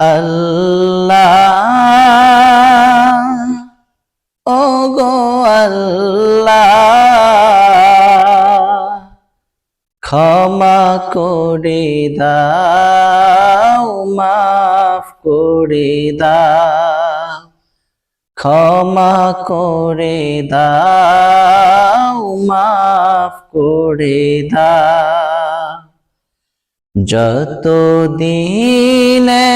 আল্লাহ ওগো আল্লাহ ক্ষমা করে দাও মাফ করে দাও ক্ষমা করে দাও মাফ করে দাও যত দিনে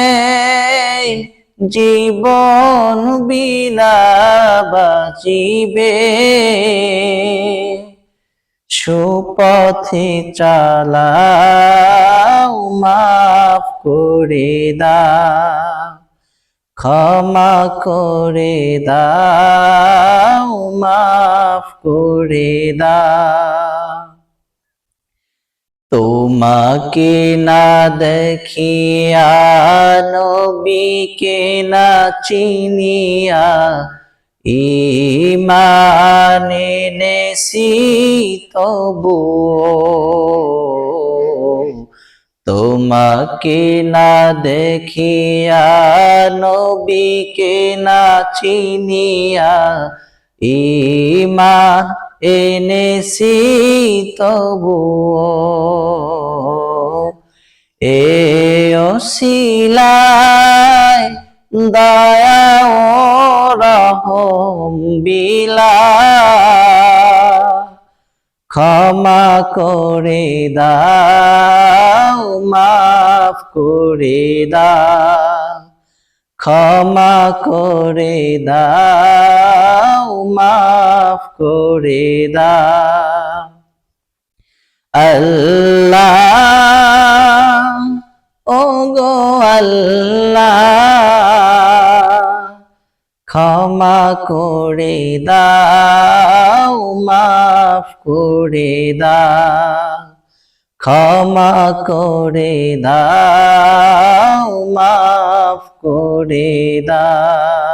জীবন বাঁচিবে সুপথে চালাও মাফ করে দাও ক্ষমা করে দাও মাফ করে দাও তোমাকে না দেখিয়া নবীকে না চিনিয়া ঈমান এনেছি তবুও তোমাকে না দেখিয়া নবীকে না চিনিয়া ঈমান এনেছি তবুও এ ওসিলায় দয়া ও রহম বিলায় ক্ষমা করে দাও মাফ করে দাও ক্ষমা করে দাও মাফ করে দাও আল্লাহ ওগো আল্লাহ ক্ষমা করে দাও মাফ করে দাও ক্ষমা করে দাও মাফ করে দাও